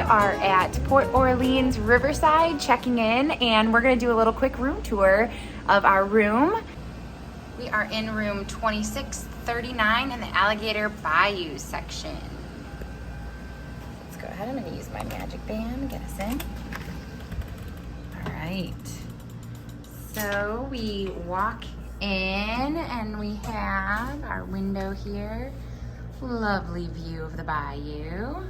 are at Port Orleans Riverside checking in, and we're gonna do a little quick room tour of our room. We are in room 2639 in the Alligator Bayou section. Let's go ahead, I'm gonna use my magic band, get us in. All right, so we walk in and we have our window here. Lovely view of the bayou. All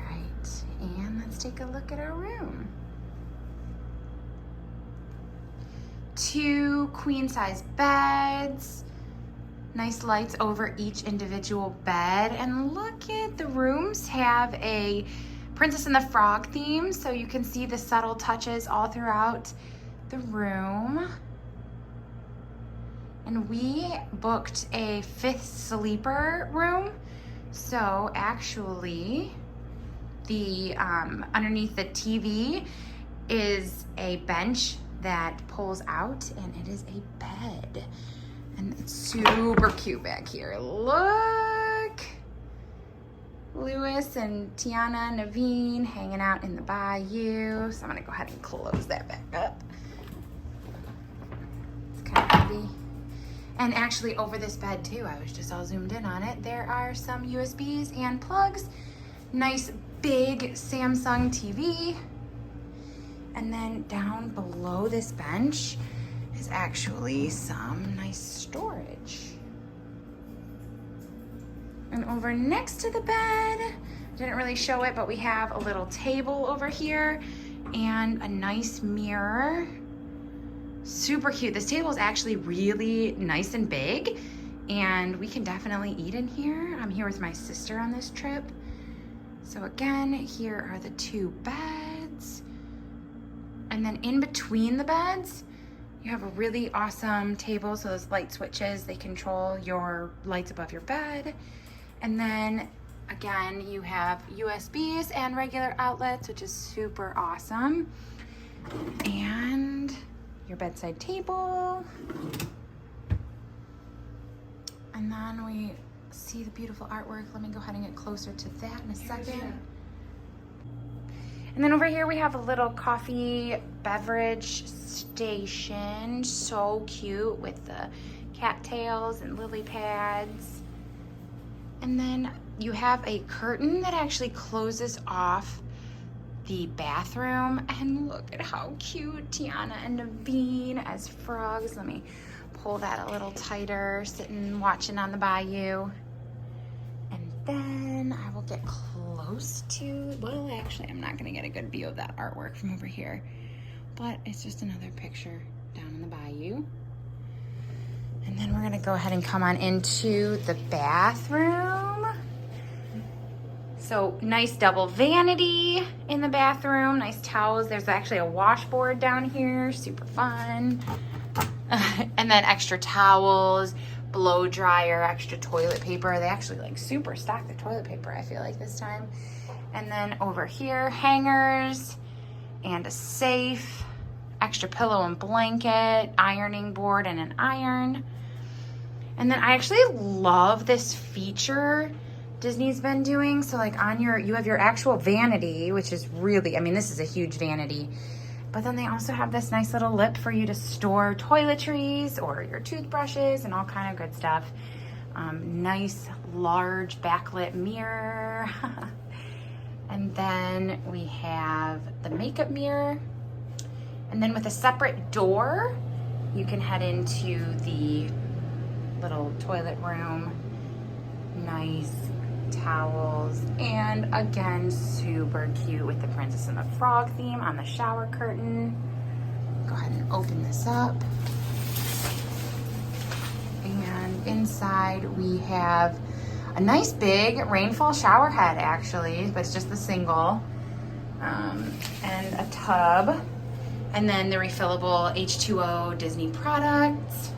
right, and let's take a look at our room. 2 queen-size beds, nice lights over each individual bed, and look at the rooms have a Princess and the Frog theme, so you can see the subtle touches all throughout the room. And we booked a 5th sleeper room. So actually, the underneath the TV is a bench that pulls out, and it is a bed. And it's super cute back here. Look! Lewis and Tiana and Naveen hanging out in the bayou. So I'm gonna go ahead and close that back up. It's kind of heavy. And actually over this bed too, I was just all zoomed in on it, there are some USBs and plugs. Nice big Samsung TV. And then down below this bench is actually some nice storage. And over next to the bed, didn't really show it, but we have a little table over here and a nice mirror. Super cute. This table is actually really nice and big, and we can definitely eat in here. I'm here with my sister on this trip. So again, here are the 2 beds. And then in between the beds, you have a really awesome table. So those light switches, they control your lights above your bed. And then again, you have USBs and regular outlets, which is super awesome. And your bedside table. And then we see the beautiful artwork. Let me go ahead and get closer to that in a second. And then over here we have a little coffee beverage station. So cute with the cattails and lily pads. And then you have a curtain that actually closes off the bathroom, and look at how cute Tiana and Naveen as frogs. Let me pull that a little tighter, sitting watching on the bayou. And then I will get close to, well, actually I'm not gonna get a good view of that artwork from over here, but it's just another picture down in the bayou. And then we're gonna go ahead and come on into the bathroom. So nice double vanity in the bathroom, nice towels. There's actually a washboard down here, super fun. And then extra towels, blow dryer, extra toilet paper. They actually like super stock the toilet paper, I feel like this time. And then over here, hangers and a safe, extra pillow and blanket, ironing board and an iron. And then I actually love this feature Disney's been doing. So like on you have your actual vanity, which is really, I mean, this is a huge vanity, but then they also have this nice little lip for you to store toiletries or your toothbrushes and all kind of good stuff. Nice large backlit mirror. And then we have the makeup mirror. And then with a separate door, you can head into the little toilet room. Nice towels, and again, super cute with the Princess and the Frog theme on the shower curtain. Go ahead and open this up. And inside we have a nice big rainfall shower head, actually, but it's just the single, and a tub, and then the refillable H2O Disney products,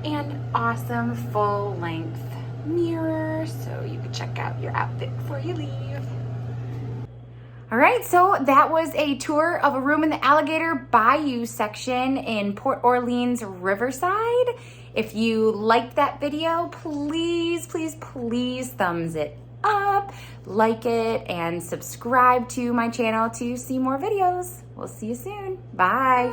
and awesome full-length mirror, so you can check out your outfit before you leave. All right, so that was a tour of a room in the Alligator Bayou section in Port Orleans Riverside. If you liked that video, please, please, please thumbs it up. up, like it, and subscribe to my channel to see more videos. We'll see you soon. Bye.